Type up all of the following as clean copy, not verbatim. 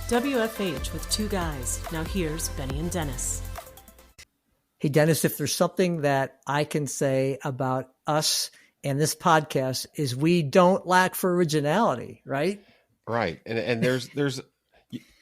WFH with two guys. Now here's Benny and Dennis. Hey, Dennis, if there's something that I can say about us and this podcast is we don't lack for originality, right? Right. And there's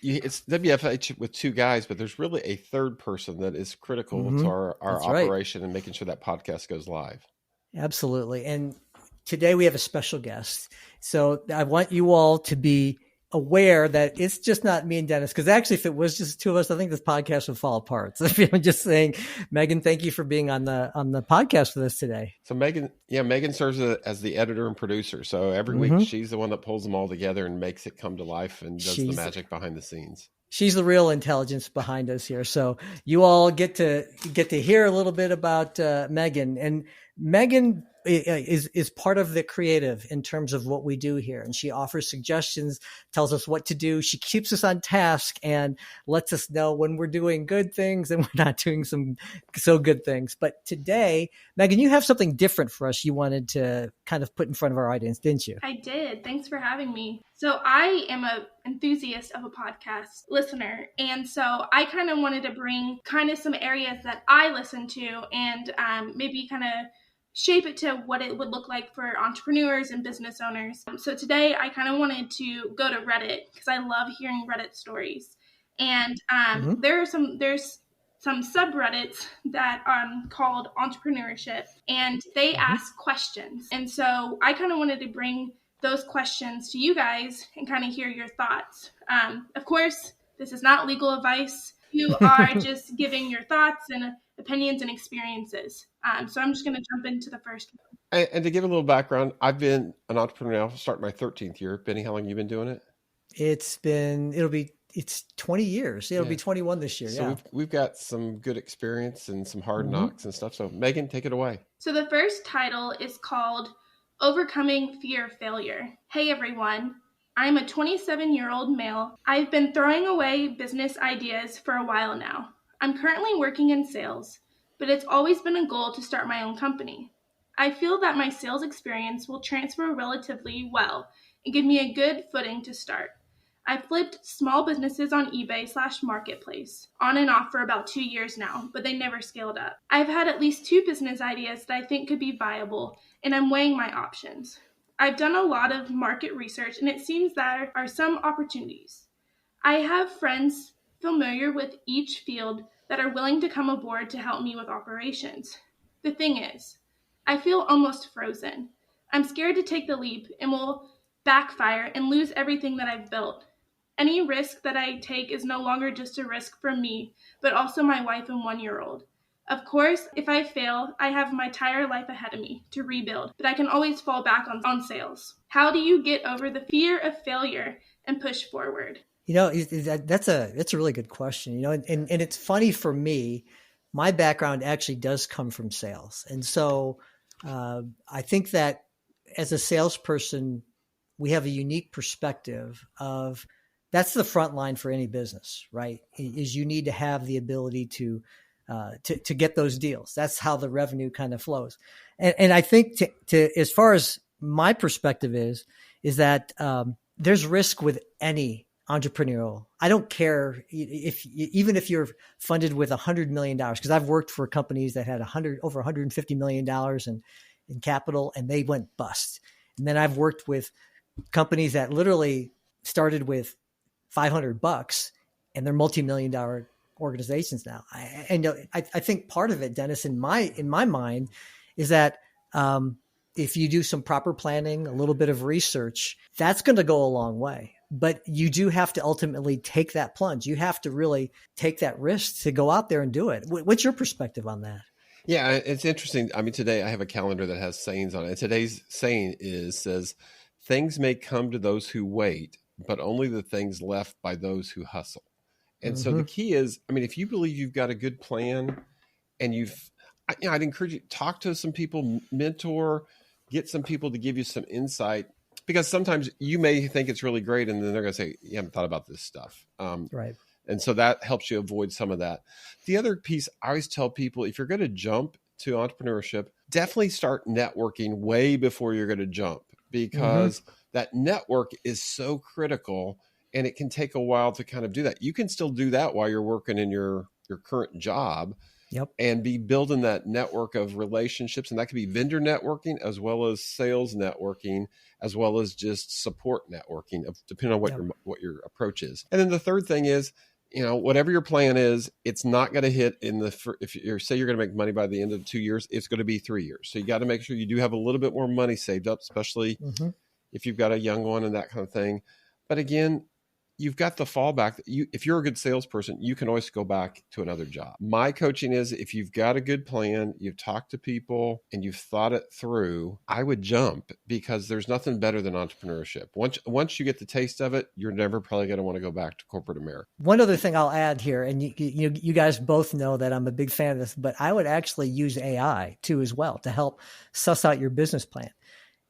it's WFH with two guys, but there's really a third person that is critical to our operation and making sure that podcast goes live. Absolutely. And today we have a special guest. So I want you all to be aware that it's just not me and Dennis, because actually if it was just two of us, I think this podcast would fall apart. So I'm just saying, Meghan, thank you for being on the podcast with us today. So Meghan serves as the editor and producer. So every week she's the one that pulls them all together and makes it come to life and does the magic behind the scenes. She's the real intelligence behind us here. So you all get to hear a little bit about Meghan. And Meghan is part of the creative in terms of what we do here. And she offers suggestions, tells us what to do. She keeps us on task and lets us know when we're doing good things and we're not doing some so good things. But today, Meghan, you have something different for us you wanted to kind of put in front of our audience, didn't you? I did. Thanks for having me. So I am an enthusiast of a podcast listener. And so I kind of wanted to bring kind of some areas that I listen to and maybe kind of shape it to what it would look like for entrepreneurs and business owners. So today I kind of wanted to go to Reddit because I love hearing Reddit stories. And there's some subreddits that are called entrepreneurship, and they ask questions. And so I kind of wanted to bring those questions to you guys and kind of hear your thoughts. Of course, this is not legal advice. You are just giving your thoughts and opinions and experiences. So I'm just going to jump into the first one. And to give a little background, I've been an entrepreneur now, starting my 13th year. Benny, how long have you been doing it? It's 20 years. It'll be 21 this year. So we've got some good experience and some hard knocks and stuff. So Meghan, take it away. So the first title is called Overcoming Fear of Failure. Hey everyone. I'm a 27-year-old male. I've been throwing away business ideas for a while now. I'm currently working in sales, but it's always been a goal to start my own company. I feel that my sales experience will transfer relatively well and give me a good footing to start. I've flipped small businesses on eBay/Marketplace on and off for about 2 years now, but they never scaled up. I've had at least 2 business ideas that I think could be viable, and I'm weighing my options. I've done a lot of market research, and it seems there are some opportunities. I have friends familiar with each field that are willing to come aboard to help me with operations. The thing is, I feel almost frozen. I'm scared to take the leap and will backfire and lose everything that I've built. Any risk that I take is no longer just a risk for me, but also my wife and 1-year-old. Of course, if I fail, I have my entire life ahead of me to rebuild, but I can always fall back on sales. How do you get over the fear of failure and push forward? You know, that's a really good question, you know, and it's funny for me, my background actually does come from sales. And so I think that as a salesperson, we have a unique perspective of that's the front line for any business, right? Is you need to have the ability to get those deals. That's how the revenue kind of flows. And I think to as far as my perspective is that there's risk with any entrepreneurial. I don't care even if you're funded with $100 million, because I've worked for companies that had over $150 million in capital and they went bust. And then I've worked with companies that literally started with $500 and they're multi-million-dollar organizations now. I think part of it, Dennis, in my mind, is that if you do some proper planning, a little bit of research, that's going to go a long way. But you do have to ultimately take that plunge. You have to really take that risk to go out there and do it. What's your perspective on that? Yeah, it's interesting. I mean, today I have a calendar that has sayings on it. And today's saying says, things may come to those who wait, but only the things left by those who hustle. And so the key is, I mean, if you believe you've got a good plan and I'd encourage you to talk to some people, mentor, get some people to give you some insight, because sometimes you may think it's really great and then they're going to say, you haven't thought about this stuff. Right. And so that helps you avoid some of that. The other piece, I always tell people, if you're going to jump to entrepreneurship, definitely start networking way before you're going to jump, because that network is so critical. And it can take a while to kind of do that. You can still do that while you're working in your current job. Yep. And be building that network of relationships. And that could be vendor networking as well as sales networking, as well as just support networking, depending on what your approach is. And then the third thing is, whatever your plan is, it's not going to hit if you say you're going to make money by the end of 2 years, it's going to be 3 years. So you got to make sure you do have a little bit more money saved up, especially if you've got a young one and that kind of thing. But again, you've got the fallback. If you're a good salesperson, you can always go back to another job. My coaching is, if you've got a good plan, you've talked to people and you've thought it through, I would jump, because there's nothing better than entrepreneurship. Once you get the taste of it, you're never probably going to want to go back to corporate America. One other thing I'll add here, and you guys both know that I'm a big fan of this, but I would actually use AI too as well to help suss out your business plan.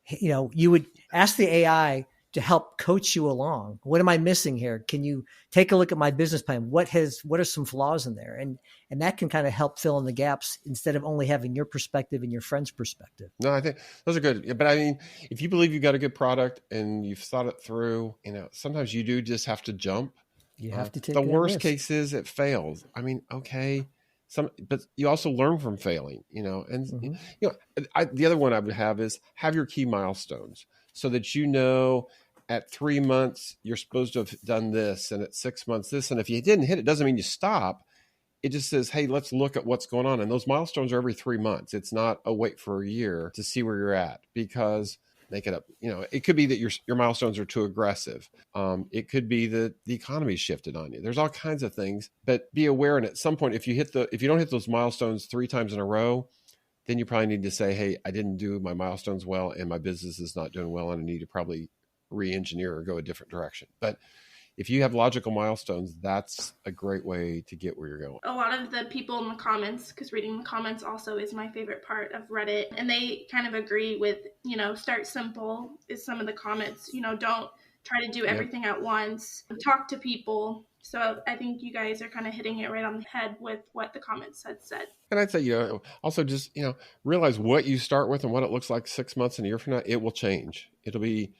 You would ask the AI to help coach you along. What am I missing here? Can you take a look at my business plan? What are some flaws in there? And that can kind of help fill in the gaps instead of only having your perspective and your friend's perspective. No, I think those are good. But I mean, if you believe you've got a good product and you've thought it through, sometimes you do just have to jump. You have to take the worst risk. case is it fails. I mean, okay. But you also learn from failing, and the other one I would have is have your key milestones, so that at 3 months, you're supposed to have done this, and at 6 months, this. And if you didn't hit it, doesn't mean you stop. It just says, hey, let's look at what's going on. And those milestones are every 3 months. It's not a wait for a year to see where you're at, because make it up. It could be that your milestones are too aggressive. It could be that the economy shifted on you. There's all kinds of things, but be aware. And at some point, if you don't hit those milestones 3 times in a row, then you probably need to say, hey, I didn't do my milestones well, and my business is not doing well, and I need to probably re-engineer or go a different direction. But if you have logical milestones, that's a great way to get where you're going. A lot of the people in the comments, because reading the comments also is my favorite part of Reddit, and they kind of agree with, start simple is some of the comments. Don't try to do everything at once. Talk to people. So I think you guys are kind of hitting it right on the head with what the comments had said. And I'd say, also just, realize what you start with and what it looks like 6 months and a year from now, it will change. There'll be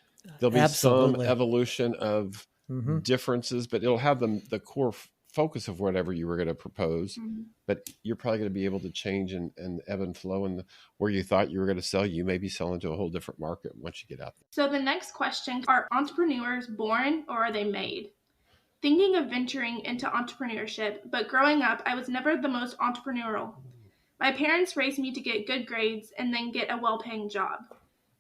Absolutely. some evolution of differences, but it'll have the core focus of whatever you were going to propose. But you're probably going to be able to change and ebb and flow. And where you thought you were going to sell, you may be selling to a whole different market once you get out there. So the next question, are entrepreneurs born or are they made? Thinking of venturing into entrepreneurship, but growing up, I was never the most entrepreneurial. My parents raised me to get good grades and then get a well-paying job.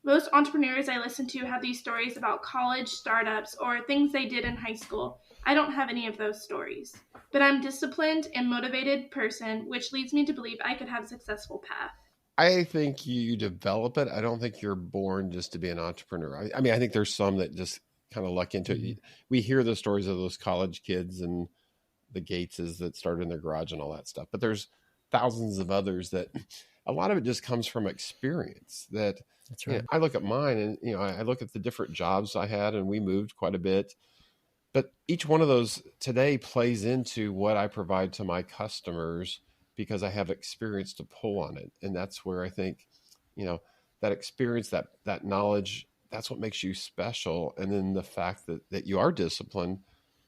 Most entrepreneurs I listen to have these stories about college, startups, or things they did in high school. I don't have any of those stories. But I'm a disciplined and motivated person, which leads me to believe I could have a successful path. I think you develop it. I don't think you're born just to be an entrepreneur. I mean, I think there's some that just kind of luck into it. We hear the stories of those college kids and the Gateses that started in their garage and all that stuff. But there's thousands of others that a lot of it just comes from experience. That's right. I look at mine and, I look at the different jobs I had, and we moved quite a bit. But each one of those today plays into what I provide to my customers, because I have experience to pull on it. And that's where I think, that experience, that knowledge, that's what makes you special. And then the fact that you are disciplined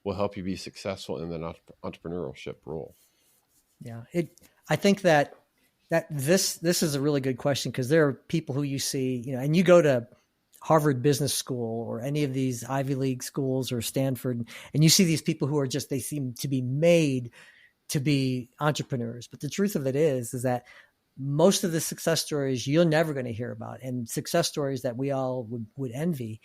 will help you be successful in the entrepreneurship role. Yeah. I think that this is a really good question, because there are people who you see, and you go to Harvard Business School or any of these Ivy League schools or Stanford, and you see these people who are they seem to be made to be entrepreneurs. But the truth of it is that most of the success stories you're never going to hear about, and success stories that we all would envy,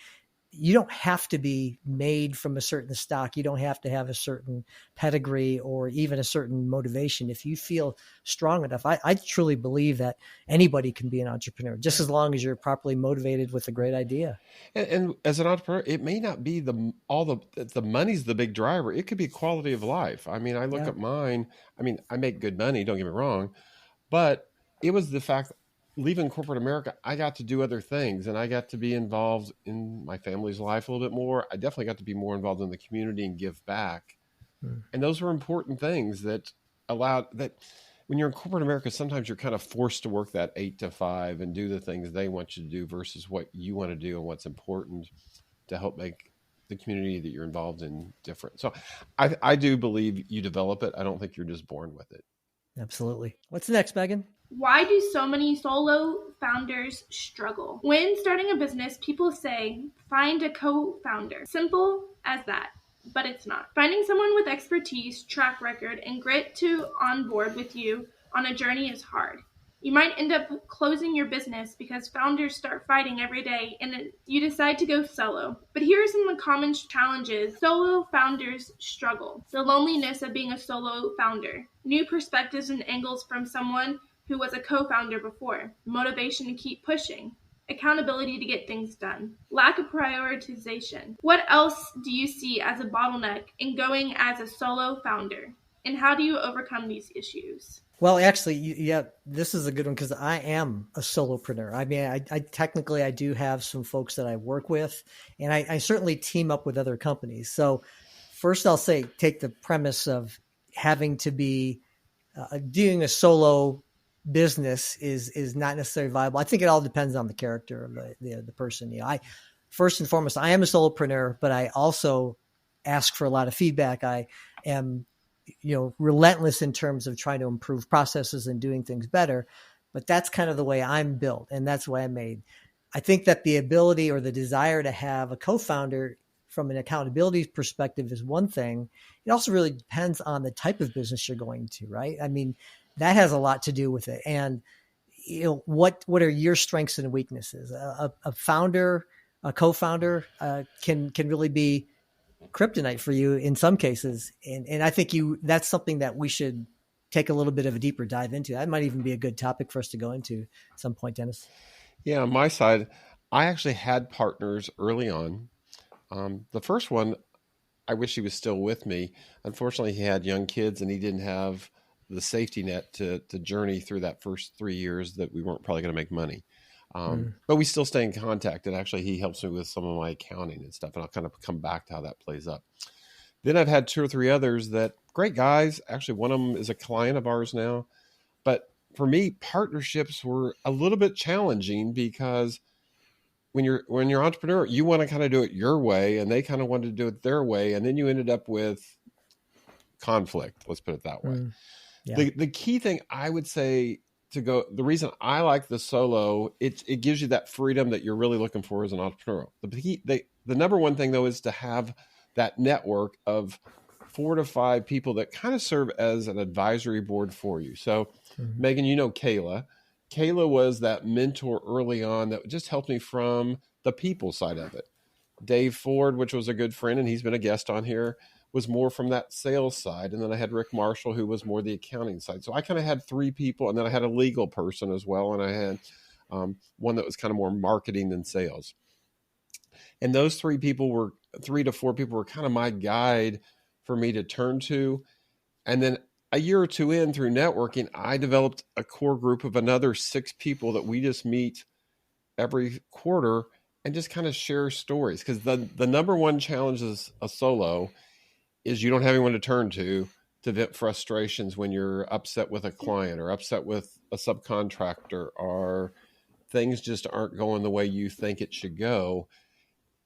you don't have to be made from a certain stock. You don't have to have a certain pedigree or even a certain motivation. If you feel strong enough, I truly believe that anybody can be an entrepreneur, just as long as you're properly motivated with a great idea. And as an entrepreneur, it may not be the money's the big driver. It could be quality of life. I mean, I look at mine. I mean, I make good money, don't get me wrong, but it was the fact leaving corporate America, I got to do other things, and I got to be involved in my family's life a little bit more. I definitely got to be more involved in the community and give back. And those were important things that allowed that. When you're in corporate America, sometimes you're kind of forced to work that 8 to 5 and do the things they want you to do versus what you want to do and what's important to help make the community that you're involved in different. So I do believe you develop it. I don't think you're just born with it. Absolutely. What's next, Megan? Why do so many solo founders struggle? When starting a business, people say, find a co-founder. Simple as that, but it's not. Finding someone with expertise, track record, and grit to onboard with you on a journey is hard. You might end up closing your business because founders start fighting every day and you decide to go solo. But here are some of the common challenges solo founders struggle. The loneliness of being a solo founder. New perspectives and angles from someone who was a co-founder before. Motivation to keep pushing. Accountability to get things done. Lack of prioritization. What else do you see as a bottleneck in going as a solo founder? And how do you overcome these issues? Well, actually, yeah, this is a good one because I am a solopreneur. I mean, I technically I do have some folks that I work with, and I certainly team up with other companies. So first I'll say, take the premise of having to be doing a solo business is not necessarily viable. I think it all depends on the character of the person. You know, first and foremost, I am a solopreneur, but I also ask for a lot of feedback. I am relentless in terms of trying to improve processes and doing things better. But that's kind of the way I'm built, and that's the way I'm made. I think that the ability or the desire to have a co-founder from an accountability perspective is one thing. It also really depends on the type of business you're going to, right? I mean, that has a lot to do with it. And what are your strengths and weaknesses? A founder, a co-founder can really be kryptonite for you in some cases. And I think that's something that we should take a little bit of a deeper dive into. That might even be a good topic for us to go into at some point, Dennis. Yeah, on my side, I actually had partners early on. The first one, I wish he was still with me. Unfortunately, he had young kids and he didn't have the safety net to journey through that first 3 years that we weren't probably going to make money. But we still stay in contact. And actually, he helps me with some of my accounting and stuff. And I'll kind of come back to how that plays up. Then I've had 2 or 3 others that great guys. Actually, one of them is a client of ours now. But for me, partnerships were a little bit challenging because when you're an entrepreneur, you want to kind of do it your way, and they kind of wanted to do it their way, and then you ended up with conflict. Let's put it that way. Yeah. The key thing I would say the reason I like the solo, it gives you that freedom that you're really looking for as an entrepreneur. The number one thing though is to have that network of 4 to 5 people that kind of serve as an advisory board for you. So Megan, Kayla. Kayla was that mentor early on that just helped me from the people side of it. Dave Ford, which was a good friend, and he's been a guest on here, was more from that sales side. And then I had Rick Marshall, who was more the accounting side. So I kind of had 3 people, and then I had a legal person as well. And I had one that was kind of more marketing than sales. And those 3 to 4 people were kind of my guide for me to turn to. And then a year or 2 in through networking, I developed a core group of another 6 people that we just meet every quarter and just kind of share stories. Because the number one challenge as a solo is you don't have anyone to turn to vent frustrations when you're upset with a client or upset with a subcontractor or things just aren't going the way you think it should go.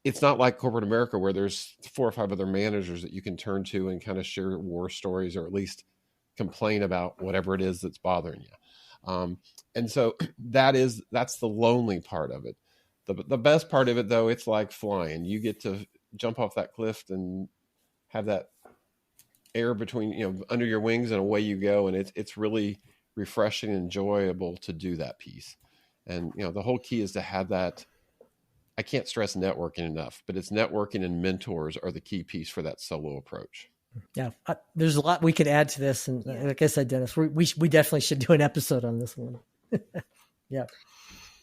It's not like corporate America where there's 4 or 5 other managers that you can turn to and kind of share war stories or at least complain about whatever it is that's bothering you. And so that's the lonely part of it. The best part of it though, it's like flying. You get to jump off that cliff and have that air between, under your wings and away you go. And it's really refreshing and enjoyable to do that piece. And, the whole key is to have that. I can't stress networking enough, but it's networking and mentors are the key piece for that solo approach. Yeah, there's a lot we could add to this. And like I said, Dennis, we definitely should do an episode on this one. Yeah.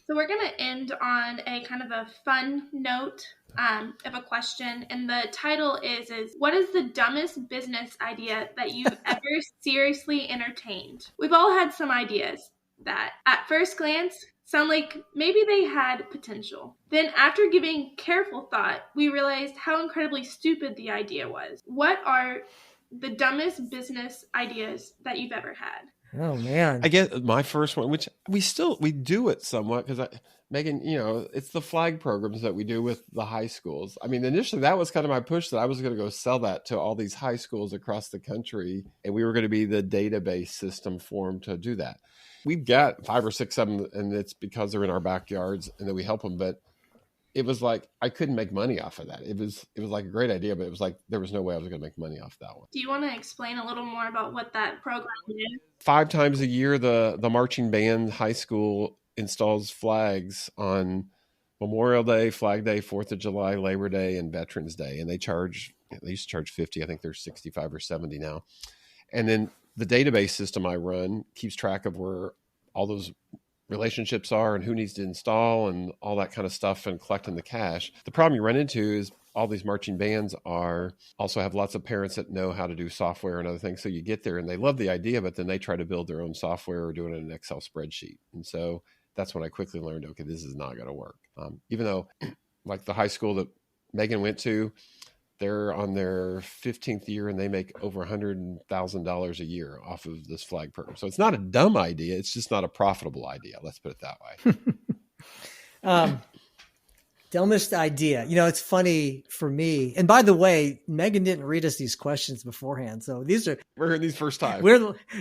So we're going to end on a kind of a fun note of a question. And the title is what is the dumbest business idea that you've ever seriously entertained? We've all had some ideas that at first glance sound like maybe they had potential. Then after giving careful thought, we realized how incredibly stupid the idea was. What are the dumbest business ideas that you've ever had? Oh man. I guess my first one, which we do it somewhat because Megan, it's the flag programs that we do with the high schools. I mean, initially that was kind of my push that I was going to go sell that to all these high schools across the country. And we were going to be the database system for them to do that. We've got 5 or 6 of them, and it's because they're in our backyards and then we help them. But it was like, I couldn't make money off of that. It was like a great idea, but it was like, there was no way I was going to make money off that one. Do you want to explain a little more about what that program is? 5 times a year, the marching band high school installs flags on Memorial Day, Flag Day, 4th of July, Labor Day, and Veterans Day. And they used to charge 50. I think they're 65 or 70 now. And then the database system I run keeps track of where all those relationships are and who needs to install and all that kind of stuff and collecting the cash. The problem you run into is all these marching bands also have lots of parents that know how to do software and other things. So you get there and they love the idea, but then they try to build their own software or do it in an Excel spreadsheet. And so that's when I quickly learned, okay, this is not going to work. Even though like the high school that Megan went to, they're on their 15th year and they make over $100,000 a year off of this flag program. So it's not a dumb idea. It's just not a profitable idea. Let's put it that way. Dumbest idea. It's funny for me. And by the way, Megan didn't read us these questions beforehand. So we're hearing these first time.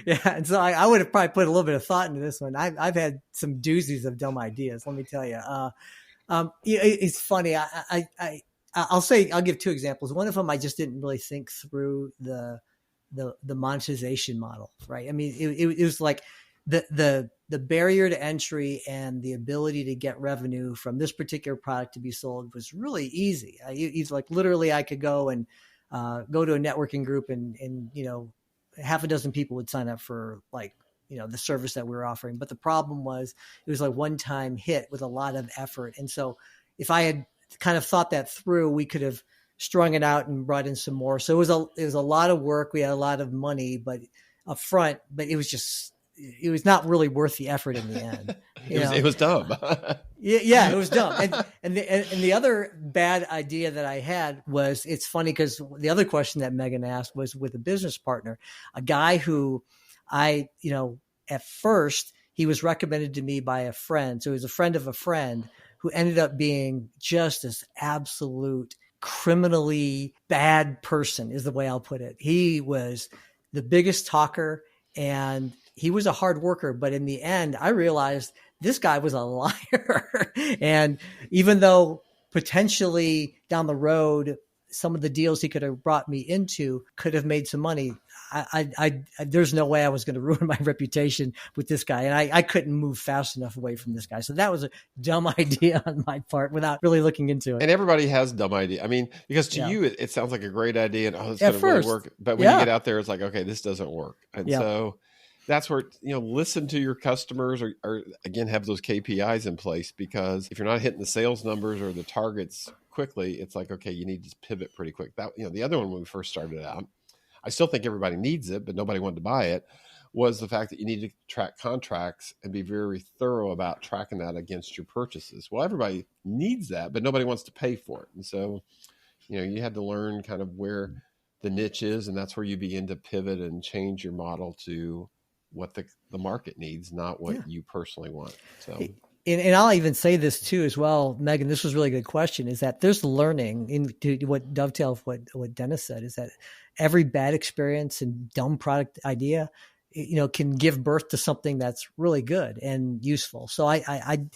Yeah. And so I would have probably put a little bit of thought into this one. I've had some doozies of dumb ideas. Let me tell you. It's funny. I'll give 2 examples. One of them, I just didn't really think through the monetization model, right? I mean, it was like the barrier to entry and the ability to get revenue from this particular product to be sold was really easy. It's like literally I could go and go to a networking group and half a dozen people would sign up for the service that we were offering. But the problem was it was like one-time hit with a lot of effort. And so if I had kind of thought that through, we could have strung it out and brought in some more. So it was a lot of work. We had a lot of money, but up front, but it was not really worth the effort in the end. It was dumb. Yeah, it was dumb. And the other bad idea that I had was, it's funny because the other question that Megan asked was with a business partner, a guy who at first he was recommended to me by a friend. So he was a friend of a friend who ended up being just this absolute criminally bad person, is the way I'll put it. He was the biggest talker and he was a hard worker. But in the end, I realized this guy was a liar. And even though potentially down the road, some of the deals he could have brought me into could have made some money, there's no way I was going to ruin my reputation with this guy. And I couldn't move fast enough away from this guy. So that was a dumb idea on my part without really looking into it. And everybody has dumb idea. I mean, because to you, it sounds like a great idea and it's going to really work. But when you get out there, it's like, okay, this doesn't work. And so that's where, listen to your customers or again, have those KPIs in place, because if you're not hitting the sales numbers or the targets quickly, it's like, okay, you need to pivot pretty quick. That, the other one when we first started out, I still think everybody needs it, but nobody wanted to buy it, was the fact that you need to track contracts and be very thorough about tracking that against your purchases. Well, everybody needs that, but nobody wants to pay for it. And so, you had to learn kind of where the niche is, and that's where you begin to pivot and change your model to what the market needs, not what you personally want. So. And I'll even say this too as well, Megan, this was a really good question, is that there's learning to what dovetails what Dennis said, is that every bad experience and dumb product idea, can give birth to something that's really good and useful. So I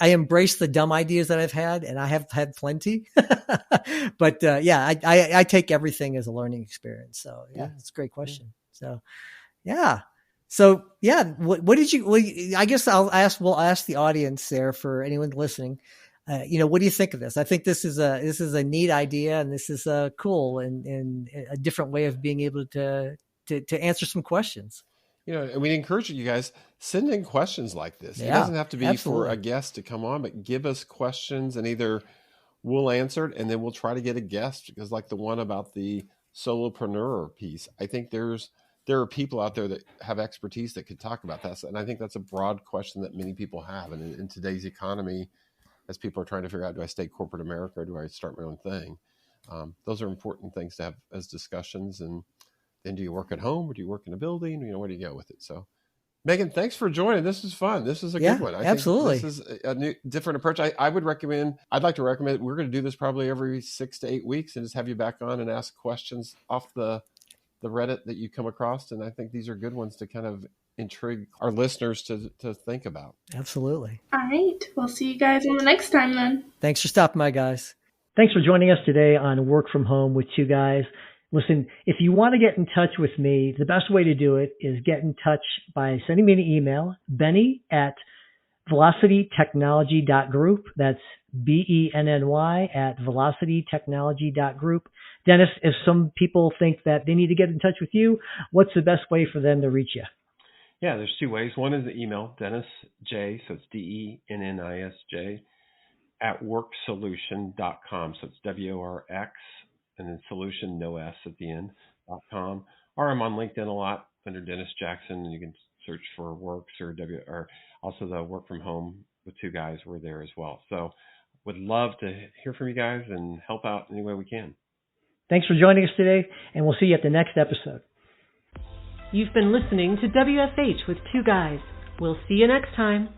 embrace the dumb ideas that I've had, and I have had plenty, but I take everything as a learning experience. So it's a great question. So, So what did you? Well, I guess we'll ask the audience there, for anyone listening. What do you think of this? I think this is a neat idea, and this is cool and a different way of being able to answer some questions. And we encourage you guys, send in questions like this. It doesn't have to be for a guest to come on, but give us questions, and either we'll answer it and then we'll try to get a guest, because like the one about the solopreneur piece, I think there are people out there that have expertise that could talk about that. And I think that's a broad question that many people have. And in today's economy, as people are trying to figure out, do I stay corporate America or do I start my own thing? Those are important things to have as discussions. And then do you work at home or do you work in a building? Where do you go with it? So Meghan, thanks for joining. This is fun. This is a good one. I absolutely. think this is a new, different approach. I'd like to recommend, we're going to do this probably every 6 to 8 weeks and just have you back on and ask questions off the Reddit that you come across. And I think these are good ones to kind of intrigue our listeners to think about. Absolutely. All right. We'll see you guys on the next time then. Thanks for stopping by, guys. Thanks for joining us today on Work From Home with Two Guys. Listen, if you want to get in touch with me, the best way to do it is get in touch by sending me an email, benny@velocitytechnology.group. That's BENNY @velocitytechnology.group. Dennis, if some people think that they need to get in touch with you, what's the best way for them to reach you? Yeah, there's two ways. One is the email, dennisj, so it's DENNISJ, @worksolution.com. So it's WORX. And then solution, no S at the end, .com. Or I'm on LinkedIn a lot under Dennis Jackson, and you can search for Works or also the Work From Home with Two Guys. We're there as well. So would love to hear from you guys and help out any way we can. Thanks for joining us today, and we'll see you at the next episode. You've been listening to WFH with Two Guys. We'll see you next time.